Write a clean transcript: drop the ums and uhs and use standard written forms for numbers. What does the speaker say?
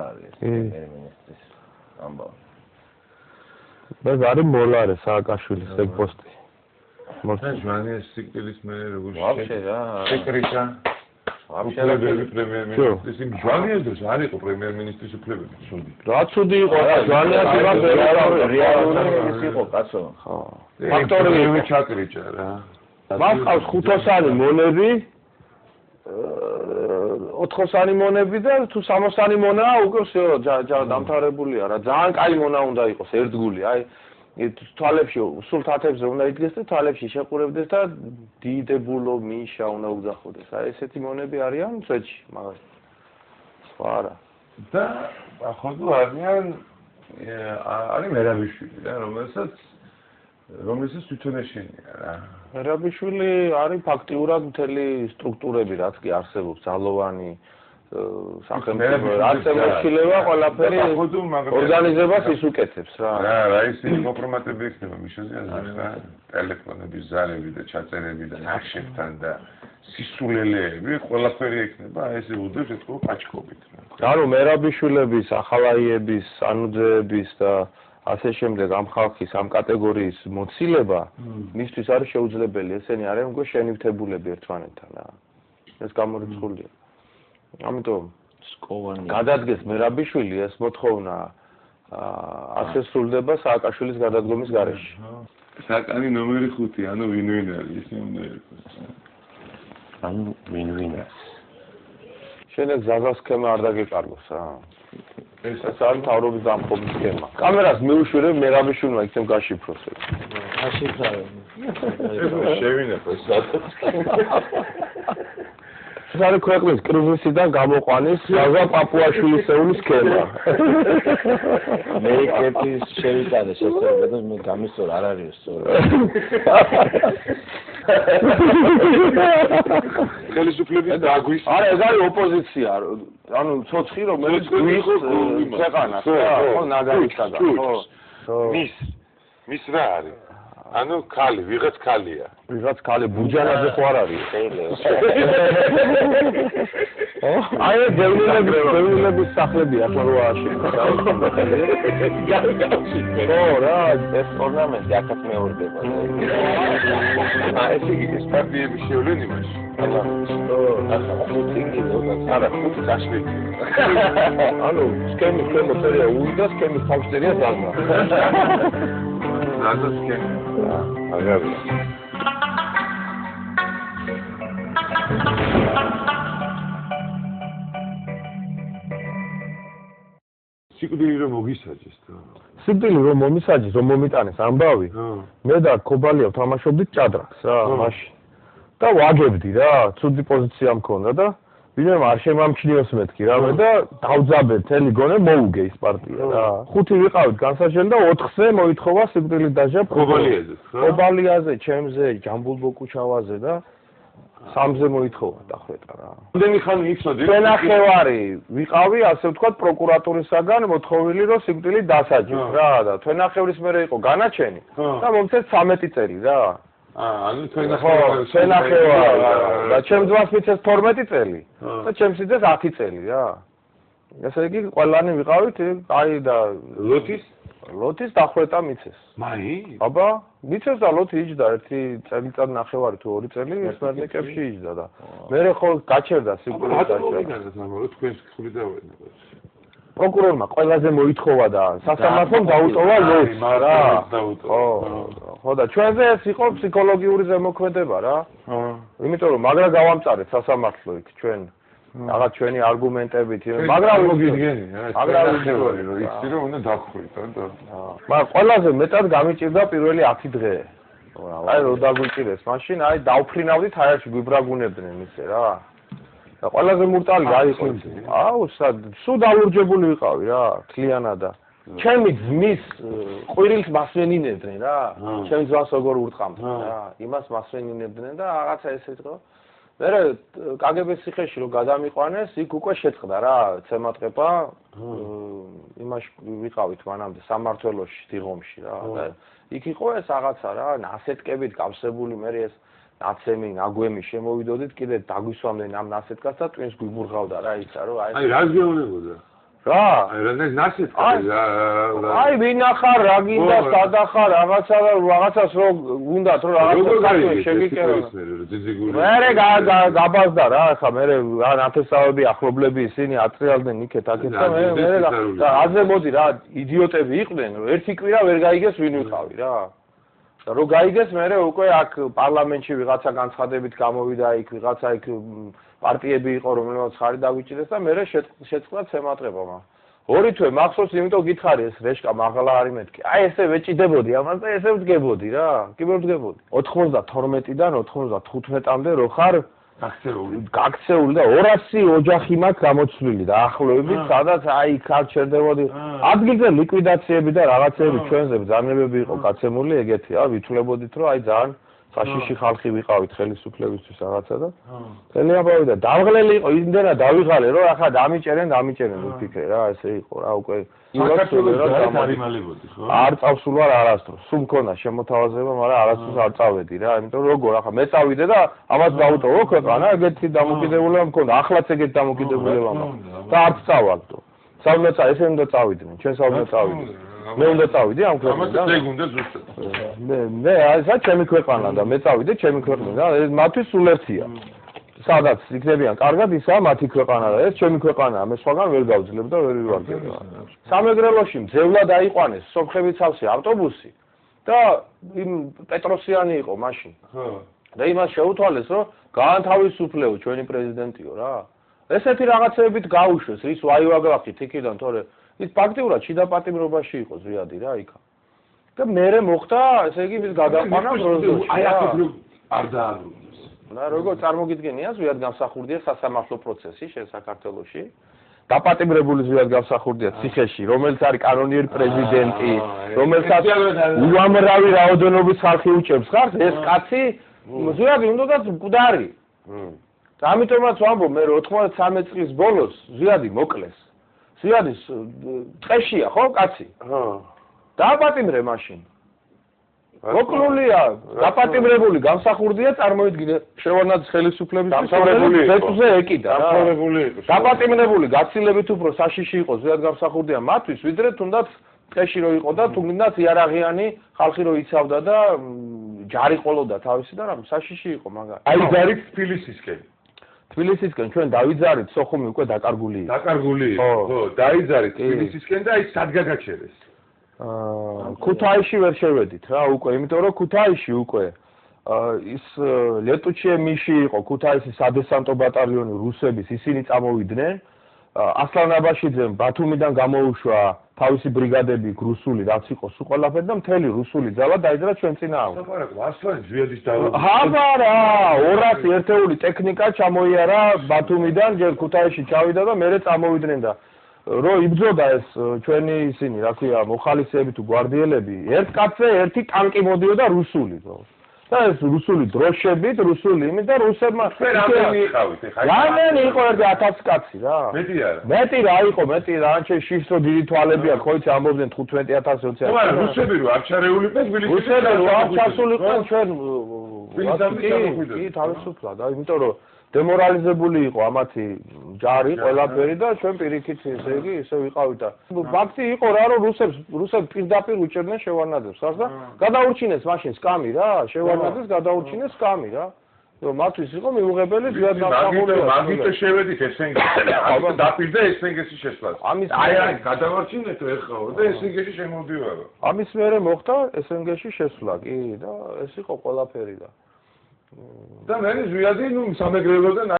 არის პრემიერ-მინისტრის ამბავი. და არის მოლარე სააკაშვილის ეგ პოსტი. ჟვანიას სიკვდილის მერე როგორ ვაფშე რა. სეკრეტა. ვაფშე რა პრემიერ-მინისტრის იმ ჟვანიას დროს არ იყო პრემიერ-მინისტრის უფლებები, ცუდი. რა ცუდი იყო ჟვანიას იმას რეალური ის იყო კაცო. ხო. ფაქტორი ჩაკრიჭა რა. მას ყავს 500-იანი მონები 400-იანი მონები და თუ 60-იანი მონაა უკვე всё დამთავრებულია რა ძალიან კაი მონა უნდა იყოს ერთგული აი თვალებში სულ თათებზე უნდა იდგეს და თვალებში შეყურებდეს და დიდებულო მიშა უნდა უძახოდეს აი ესეთი მონები არიან წეჩი მაგას სხვა არა და ახლა არიან არის მერაბიშვილი რა რომელსაც თვითონ ეშინია რა მერაბიშვილი არის ფაქტიურად მთელი სტრუქტურები რაც კი არსებობს ძალოვანი სახელმწიფო არცემოშილება ყველაფერი ორგანიზებას ის უკეთებს რა რა ის კომპრომატები იქნება მიშაზე რა ტელეფონების ზარები და ჩაწერები და ნახშებთან და სისულელეები ყველაფერი იქნება ესე უდევს ეთქო პაჩკობით რა ანუ მერაბიშვილების ახალაიების ანუძეების და ასე შემდეგ ამ ხალხის ამ კატეგორიის მოცილება მისთვის არის შეუძლებელი ესენი არიან უკვე შენივთებულები ერთმანეთთან რა ეს გამორიცხულია ამიტომ გადადგეს მერაბიშვილი ეს მოთხოვნა ასე სრულდება სააკაშვილის გადადგომის გარეშე საკანი ნომერი 5 ანუ ვინ არის ისე უნდა იყოს ანუ ვინ არის შენ ზაზას სქემა არ დაგეკარგოს რა ეს არის თავრობის დამხობის სქემა კამერას მიუშვირებ მერაბიშვილმა იქნებ გაშიფროს გაშიფრავენ შევინებ ეს სადაც ეს არის ქვეყნის კრიზისიდან გამოყვანის ზაზა პაპუაშვილისეული სქემა მე კეპის შევიტანე შესაძლოა და მე გამისწორ არ არის სწორი ხელისუფლების დაგვის არა ეს არის ოპოზიცია ანუ ცოცხი რომელიც გვიხს ქვეყანას ხო ნაგარისაგან ხო მის რა არის ანუ ქალი ვიღაც ქალია ვიღაც ქალი ბურჯანაძე ხო არ არის აი დევნილების სახლები ახლა რო ააშენეს ხო რა ეს ორნამენტი აქაც მეორდება ეს ის პარტიების შევლენ იმაში არა ხუთი წაშლი ანუ სქემის მოწერია უიდა სქემის თავშტერია ზაზა ზაზა სქემა აგარია სიკვდილი რომ მოგისაჯეს და სიკვდილი რომ მომისაჯეს რომ მომიტანეს ამბავი მე და ქობალიავ თამაშობდით ჭადრაკს რა მაშინ და ვაგებდი რა ცუდი პოზიცია მქონდა და ვინმე არ შემამჩნიოს მეთქი რამე და დავძაბე თელი გონე მოუგე ის პარტია რა 5 ვიყავით განსაჯელი და 4-ზე მოითხოვა სიკვდილით დაჟა ქობალიაზე ჩემზე ჯამბულ ბოკუჩავაზე და 3-ზე მოითხოვა დახვეტა რა რამდენი ხანი იცოდი თვენახევარი ვიყავი ასე ვთქვათ პროკურატურისაგან მოთხოვილი რომ სიკვდილით დასაჯეს რა და თვენახევრის მერე იყო განაჩენი და მომცეს 13 წელი რა ანუ თვენახევარი და ჩემს ძმას მიცეს 12 წელი და ჩემს ძეს 10 წელი რა ესე იგი ყველანი ვიყავით აი და ლოთის დახვეტა მიცეს მაი აბა მიცეს და ლოთი იჯდა ერთი წელიწად ნახევარი თუ 2 წელი სმერნიკებში იჯდა და მე ხო გაჩერდა სიკვდილით თქვენს ხრიდავენ პროკურორმა ყველაზე მოითხოვა და სასამართლომ დაუტოვა ლოთს რა ხო და ჩვენზე ეს იყო ფსიქოლოგიური ზემოქმედება რა იმიტომ რომ მაგრა გავამწარეთ სასამართლო იქ ჩვენ რაღაც ჩვენი არგუმენტებით მაგრამ მოგიდგენი რა რომ იცი რომ უნდა დაგხვიდო და მაგრამ ყველაზე მეტად გამიჭირდა პირველი 10 დღე აი რო დაგვიჭირეს მაშინ აი დავფრინავდით აერში გვიბრაგუნებდნენ ისე რა და ყველაზე მურტალი გაიყო აუ სულ დაურჯებული ვიყავი რა თლიანად და ჩემი ძმის ყვირილს მასვენინებდნენ რა ჩემი ძმას როგორ ურტყამთ რა იმას მასვენინებდნენ და რაღაცა ესე იყო მერე კგბ-ს ციხეში რომ გადამიყვანეს იქ უკვე შეწყდა რა ცემატყება იმაში ვიყავით მანამდე სამმართველოში დიღომში რა და იქ იყო ეს რაღაცა რა ნასეტკებით გავსებული მერე ეს ნაცემი ნაგვემი შემოვიდოდით კიდე დაგვისვამდნენ ამ ნასეტკას და ტვინს გვიბურღავდა რა ისა რომ აი რას გეუბნებოდა რა რადგან ნასეთ აი ვინ ახარ რა გინდა სად ახარ რაღაცას რო უნდათ რომ რაღაცას შეგიკერო მე გაბაზდა რა ხა მე ნათესავები ახლობლები ისინი ატრიალდნენ იქეთ აქეთ და მე აზე მოდი რა იდიოტები იყვნენ რომ ერთი კვირა ვერ გაიგეს ვინ ვიყავი რა რო გაიგეს მე უკვე აქ პარლამენტში ვიღაცა განცხადებით გამოვიდა იქ ვიღაცა იქ პარტიები იყო რომელსაც ხარი დაგვიჭირეს და მე შეწყდა ცემატყება ორი თვე მახსოვს იმიტომ გითხარი ეს რეშკა მაღლა არის მეთქი აი ესე ვეჭიდებოდი ამას და ესე ვდგებოდი რა კი ვერ ვდგებოდი 92-დან 95-მდე რო ხარ გაქცეული და 200 ოჯახი მაქვს გამოცვლილი და ახლოებით სადაც აი ხარ ჩერდებოდი ადგილზე ლიკვიდაციები და რაღაცეები ჩვენზე ბრძანებები იყო გაცემული ეგეთი რა ვითვლებოდით რომ აი ძალიან საშიში ხალხი ვიყავით ხელისუფლებისთვის რაღაცა და მთელი ამბავი და დავღლელი იყო იმდენად დავიღალე რომ ახლა დამიჭერენ ვიფიქრე რა ესე იყო რა უკვე არ წავსულ ვარ არასდროს სულ მქონდა შემოთავაზება მაგრამ არასდროს არ წავედი რა იმიტომ რომ როგორ ახლა მე წავიდე და ამას დავუტოვო ქვეყანა ეგეთი დამოკიდებულება მქონდა ახლაც ეგეთი დამოკიდებულება მაქვს და არც წავალდო საუნდა ესე უნდა წავიდნენ ჩვენ საუნდა წავიდნენ მე უნდა წავიდე ამ ქვეყნიდან ამას ეგ უნდა ზუსტად მე აი საერთოდ ქვეყანა და მე წავიდე ჩემი ქვეყნიდან და მათთვის სულ ერთია სადაც იქნებიან კარგად ისაა მათი ქვეყანა და ეს ჩემი ქვეყანაა მე სხვაგან ვერ გავძლებ და ვერ ვივარგებ სამეგრელოში მძევლად აიყვანეს სომხების სავსე ავტობუსი და იმ პეტროსიანი იყო მაშინ და იმას შეუთვალეს რომ გაანთავისუფლეო ჩვენი პრეზიდენტიო რა ესეთი რაღაცეებით გაუშვეს რის ვაივაგრახით იქიდან თორე ის ფაქტიურად შიდა პატიმრობაში იყო ზვიადი რა იქა და მერე მოხდა ესე იგი ის გადაყვანა პროზოში აი აქ არ დააბრუნეს და როგორ წარმოგიდგენია ზვიად გამსახურდია სასამართლო პროცესი საქართველოში დაპატიმრებული ზვიად გამსახურდია ციხეში რომელიც არის კანონიერი პრეზიდენტი რომელსაც უამრავი რაოდენობის ხალხი უჭერს ხარ ეს კაცი ზვიადი უნდათ მკვდარი და ამიტომაც ვამბობ მე 93 წლის ბოლოს ზვიადი მოკლეს ზვიადის ტყეშია ხო კაცი დააპატიმრე მაშინ მოკლულია დაპატიმრებული გამსახურდია წარმოიდგინე შევარნაძის ხელისუფლების ზეთზე ეკიდა დაპატიმრებული გაცილებით უფრო საშიში იყო ზვიად გამსახურდია მათთვის ვიდრე თუნდაც ტყეში რო იყო და თუნდაც იარაღიანი ხალხი რო იცავდა და ჯარი ყოლოდა თავისი და რა საშიში იყო მაგარი აი ჯარით თბილისისკენ თბილისისკენ ჩვენ დავიძარით სოხუმი უკვე დაკარგული იყო ხო დაიძარით თბილისისკენ და ის სად გაგაჩერეს ქუთაისში ვერ შევედით რა უკვე იმიტომ რომ ქუთაისში უკვე ის ლეტუჩიემიში იყო ქუთაისის სადესანტო ბატალიონი რუსების ისინი წამოვიდნენ ასლან აბაშიძემ ბათუმიდან გამოუშვა თავისი ბრიგადები რუსული რაც იყო სულ ყველაფერი და მთელი რუსული ძალა დაიძრა ჩვენ წინააღმდეგ. ლაპარაკობ ასლანი ზვიადის დავა. აბარა 200 ერთეული ტექნიკა ჩამოიარა ბათუმიდან ჯერ ქუთაისში ჩავიდა და მერე წამოვიდნენ და რო იბრძოდა ეს ჩვენი ისინი რა ქვია მოხალისეები თუ გვარდიელები ერთ კაცზე ერთი ტანკი მოდიოდა რუსული და ეს რუსული დროშებით რუსული იმით და რუსებმა რამდენი იყავით ეხლა რამდენი იყო 1000 კაცი რა მეტი არა მეტი რა იყო მეტი რა ანჩე შიშრო დიდი თვალები აქვს ხო იცი ამბობდნენ 15000 20 მაგრამ რუსები რო არ ჩარეულიყვნენ თბილისში რუსები რო არ ჩასულიყვნენ ჩვენ კი თავისუფლად და იმიტომ რომ დემორალიზებული იყო ამათი ჯარი ყველაფერი და ჩვენ პირიქით ესე იგი ისე ვიყავით და ფაქტი იყო რა რომ რუსები პირდაპირ უჭერდნენ შევარნაძეს და გადაურჩინეს მაშინ სკამი რა შევარნაძეს გადაურჩინეს სკამი რა რომ მათთვის იყო მიუღებელი ზიად გამსახურება მაგიტო შევედით ესენგეში აბა დაპირდა ესენგეში შესვლას აი გადავარჩინეთ ეხლა და ესენგეში შემოვდივარო ამის მერე მოხდა ესენგეში შესვლა კი და ეს იყო ყველაფერი და და მე ზვიადი ნუ სამეგრელოდან